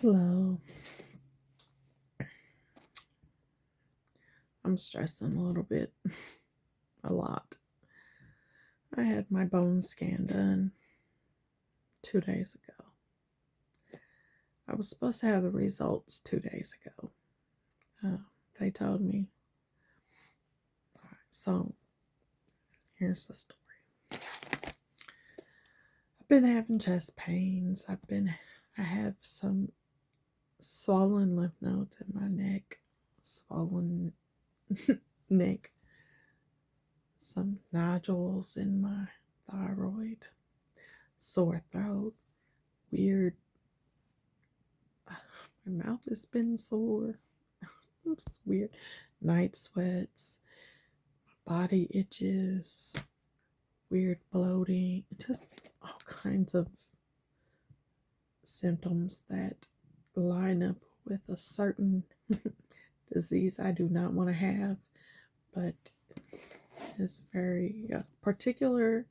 Hello. I'm stressing a little bit, a lot. I had my bone scan done 2 days ago. I was supposed to have the results 2 days ago. They told me. So, here's the story. I've been having chest pains. I have some swollen lymph nodes in my neck, swollen neck, some nodules in my thyroid, sore throat, weird. My mouth has been sore. It's just weird. Night sweats, body itches, weird bloating, just all kinds of symptoms that line up with a certain disease I do not want to have, but it's very particular.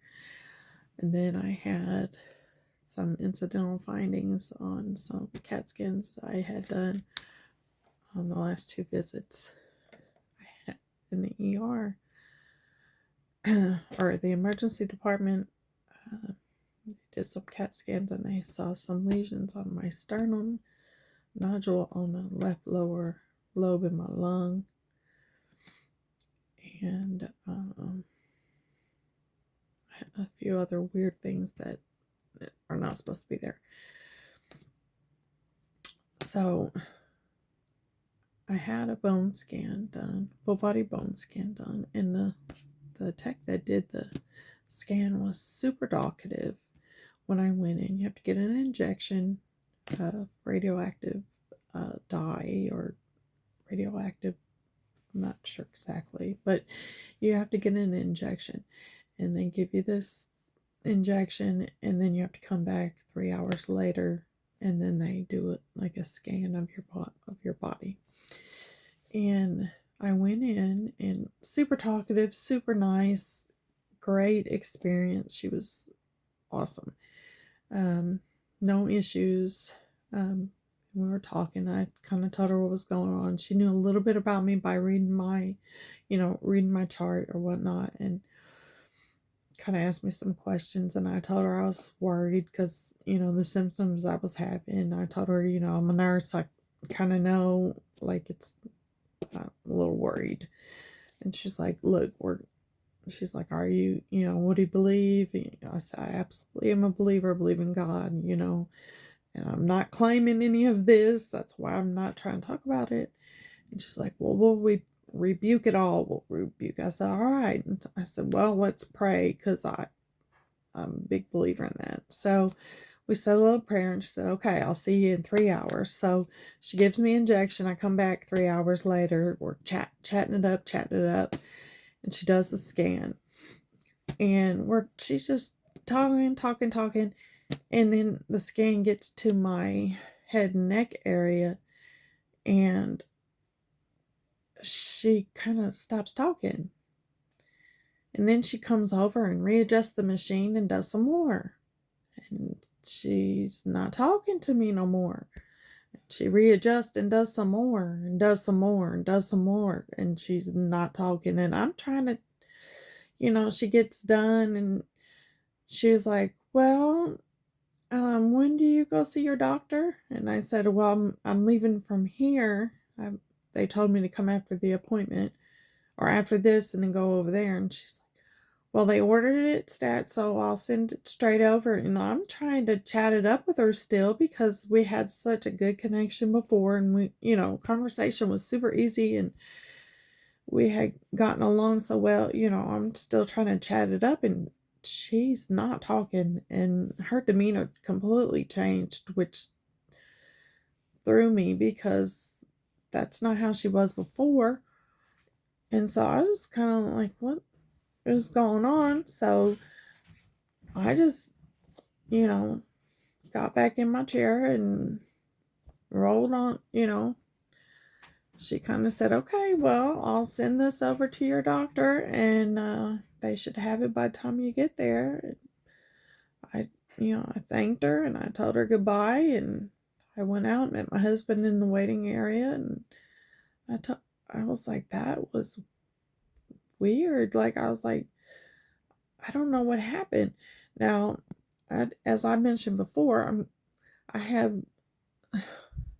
And then I had some incidental findings on some CAT scans I had done on the last 2 visits I had in the ER or the emergency department. They did some CAT scans and they saw some lesions on my sternum, nodule on the left lower lobe in my lung, and a few other weird things that are not supposed to be there. So I had a bone scan done, full body bone scan done, and the tech that did the scan was super talkative. When I went in, you have to get an injection of radioactive dye or radioactive, I'm not sure exactly, but you have to get an injection, and they give you this injection, and then you have to come back 3 hours later, and then they do it like a scan of your body. And I went in, and super talkative, super nice, great experience. She was awesome. No issues. We were talking. I kind of told her what was going on. She knew a little bit about me by reading my chart or whatnot, and kind of asked me some questions. And I told her I was worried because the symptoms I was having. I told her, I'm a nurse. I kind of know, like, it's I'm a little worried. And she's like, look, she's like, are you, what do you believe? I said, I absolutely am a believer. I believe in God, and I'm not claiming any of this. That's why I'm not trying to talk about it. And she's like, well, we rebuke it all. We'll rebuke. I said, all right. And I said, well, let's pray, because I'm a big believer in that. So we said a little prayer, and she said, okay, I'll see you in 3 hours. So she gives me injection. I come back 3 hours later. We're chatting it up. And she does the scan. And she's just talking. And then the scan gets to my head and neck area, and she kind of stops talking. And then she comes over and readjusts the machine and does some more. And she's not talking to me no more. She readjusts and does some more and does some more and does some more. And she's not talking. And I'm trying to, she gets done, and she was like, well, when do you go see your doctor? And I said, well, I'm leaving from here. They told me to come after the appointment or after this and then go over there. And she's like, well, they ordered it stat, so I'll send it straight over. And I'm trying to chat it up with her still, because we had such a good connection before, and we, conversation was super easy, and we had gotten along so well. I'm still trying to chat it up, and she's not talking, and her demeanor completely changed, which threw me, because that's not how she was before. And so I was kind of like, what is going on? So I just, got back in my chair and rolled on. She kind of said, okay, well, I'll send this over to your doctor, and they should have it by the time you get there. I thanked her, and I told her goodbye, and I went out and met my husband in the waiting area, and I was like, that was weird. Like, I was like, I don't know what happened. Now, as I mentioned before, I have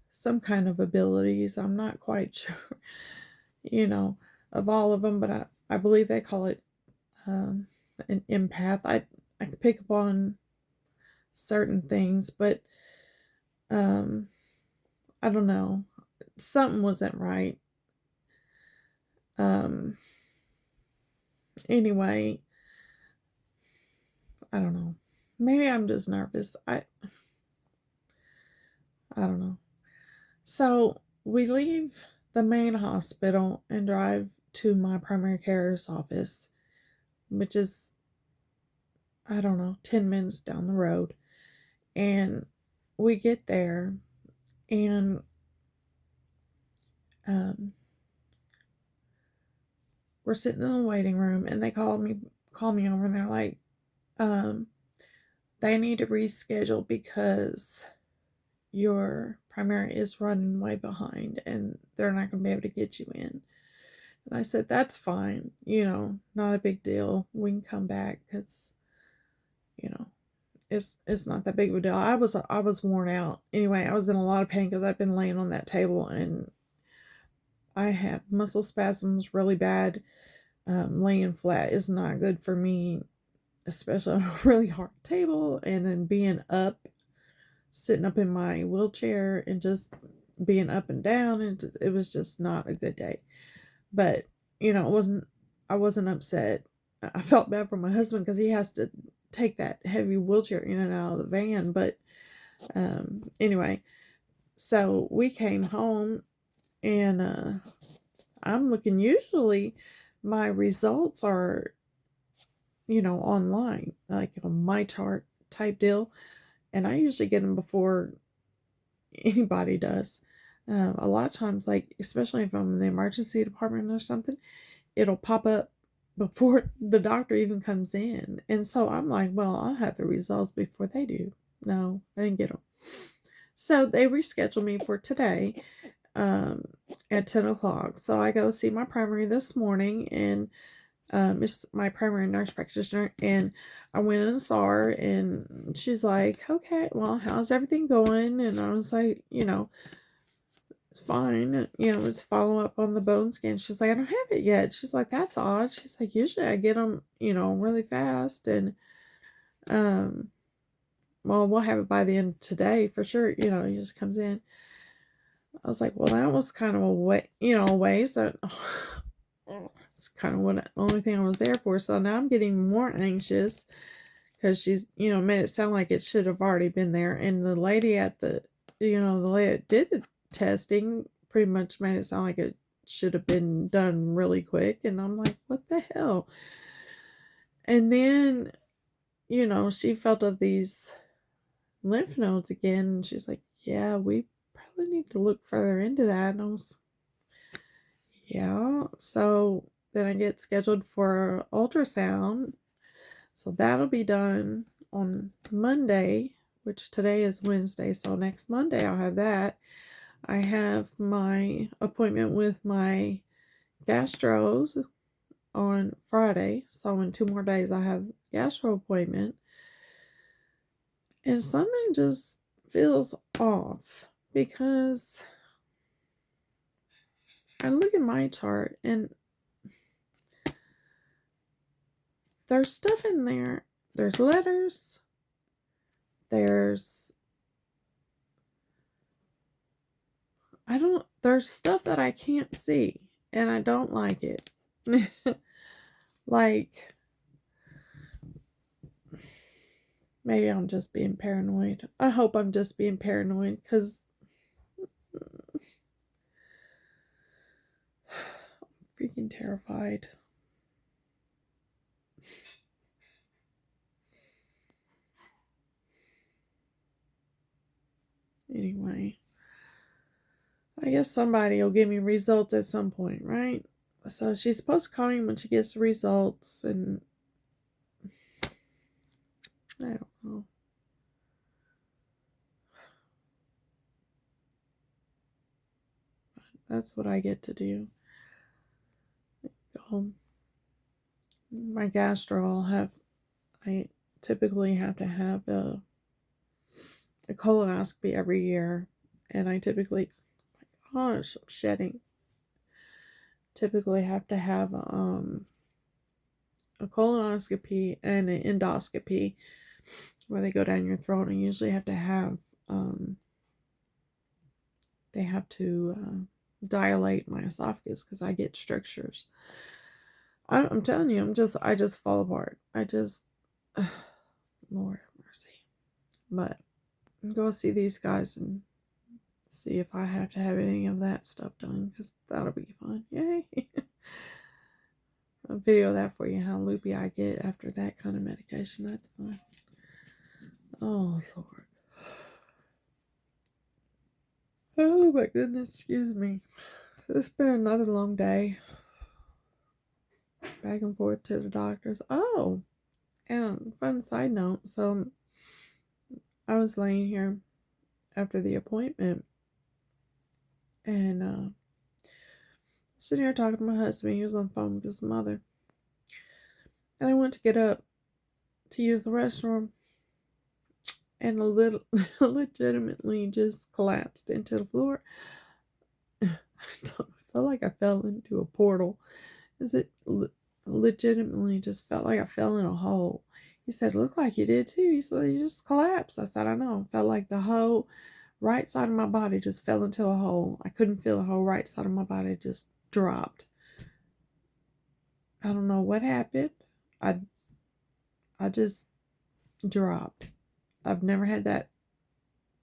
some kind of abilities. I'm not quite sure, you know, of all of them, but I believe they call it an empath. I can pick up on certain things, but um, I don't know. Something wasn't right. Um, anyway, I don't know. Maybe I'm just nervous. I don't know. So we leave the main hospital and drive to my primary care's office, which is, I don't know, 10 minutes down the road. And we get there, and um, we're sitting in the waiting room, and they call me over, and they're like, um, they need to reschedule because your primary is running way behind and they're not going to be able to get you in. And I said, that's fine, not a big deal. We can come back because, you know, it's not that big of a deal. I was worn out. Anyway, I was in a lot of pain because I've been laying on that table, and I have muscle spasms really bad. Laying flat is not good for me, especially on a really hard table, and then being up, sitting up in my wheelchair and just being up and down, and it was just not a good day. But I wasn't upset. I felt bad for my husband because he has to take that heavy wheelchair in and out of the van. But anyway, so we came home, and I'm looking. Usually my results are online, like on my chart type deal, and I usually get them before anybody does. A lot of times, like especially if I'm in the emergency department or something, it'll pop up before the doctor even comes in. And so I'm like, well, I'll have the results before they do. No, I didn't get them. So they rescheduled me for today at 10 o'clock. So I go see my primary this morning, and it's my primary nurse practitioner. And I went and saw her, and she's like, okay, well, how's everything going? And I was like, it's fine. It's follow up on the bone scan. She's like, I don't have it yet. She's like, that's odd. She's like, usually I get them, really fast. And, well, we'll have it by the end of today for sure. He just comes in. I was like, well, that was kind of a way, a ways that it's kind of the only thing I was there for. So now I'm getting more anxious because she's, made it sound like it should have already been there. And the lady the lady that did the testing pretty much made it sound like it should have been done really quick. And I'm like, what the hell? And then, she felt of these lymph nodes again. And she's like, yeah, we probably need to look further into that. And I was, yeah. So then I get scheduled for ultrasound. So that'll be done on Monday, which today is Wednesday. So next Monday I'll have that. I have my appointment with my gastros on Friday. So in 2 more days I have gastro appointment. And something just feels off because I look at my chart and there's stuff in there. There's letters. There's stuff that I can't see, and I don't like it. Like, maybe I'm just being paranoid. I hope I'm just being paranoid because I'm freaking terrified. Anyway, I guess somebody will give me results at some point, right? So she's supposed to call me when she gets the results, and I don't know. That's what I get to do. My gastro, I typically have to have a colonoscopy every year, and I typically, gosh, I'm shedding. Typically have to have a colonoscopy and an endoscopy where they go down your throat, and usually have to have they have to dilate my esophagus because I get strictures. I'm telling you, I just fall apart. Lord have mercy. But go see these guys and see if I have to have any of that stuff done, because that'll be fun. Yay. I'll video that for you, how loopy I get after that kind of medication. That's fun. Oh, Lord. Oh, my goodness. Excuse me. It's been another long day. Back and forth to the doctors. Oh, and fun side note. So, I was laying here after the appointment, and sitting here talking to my husband. He was on the phone with his mother. And I went to get up to use the restroom, and legitimately just collapsed into the floor. I felt like I fell into a portal. Legitimately just felt like I fell in a hole. He said, "It looked like you did too." He said, "You just collapsed." I said, "I know." It felt like the whole right side of my body just fell into a hole. I couldn't feel the whole right side of my body just dropped. I don't know what happened. I just dropped. I've never had that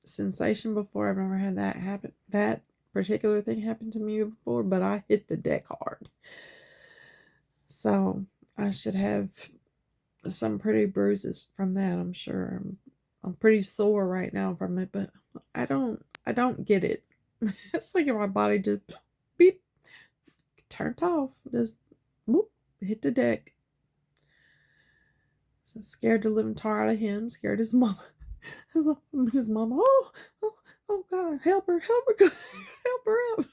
sensation before. I've never had that happen. That particular thing happened to me before, but I hit the deck hard. So I should have some pretty bruises from that, I'm sure. I'm pretty sore right now from it, but I don't get it. It's like if my body just beep turned off, just whoop, hit the deck. So scared the living tar out of him, scared his mama. His mama, oh God, help her, help her up.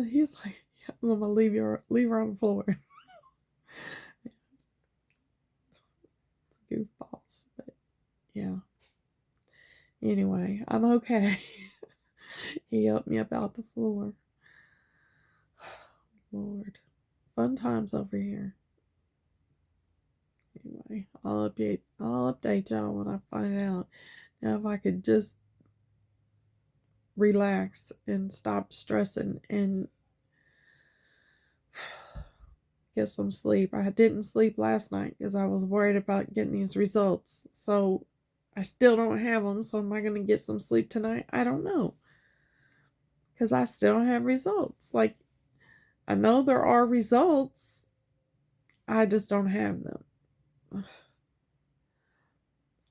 He's like, yeah, I'm gonna leave her on the floor. It's goofballs, but yeah. Anyway, I'm okay. He helped me up out the floor. Lord, fun times over here. Anyway, I'll update y'all when I find out. Now, if I could just relax and stop stressing and get some sleep. I didn't sleep last night because I was worried about getting these results. So I still don't have them. So am I going to get some sleep tonight? I don't know. Because I still don't have results. Like, I know there are results. I just don't have them.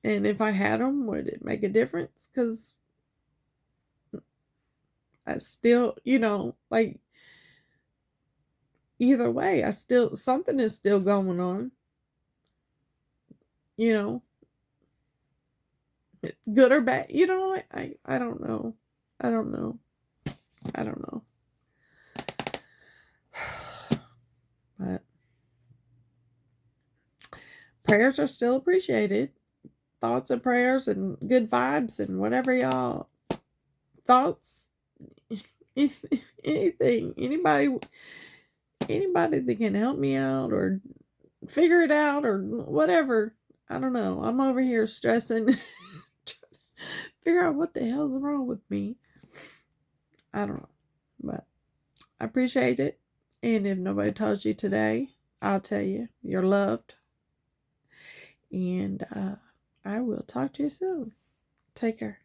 And if I had them, would it make a difference? Because I still, like, either way, something is still going on. Good or bad. I don't know. I don't know. I don't know. But prayers are still appreciated. Thoughts and prayers and good vibes and whatever y'all thoughts. If anything, anybody that can help me out or figure it out or whatever. I don't know. I'm over here stressing. Figure out what the hell's wrong with me. I don't know. But I appreciate it. And if nobody tells you today, I'll tell you. You're loved. And I will talk to you soon. Take care.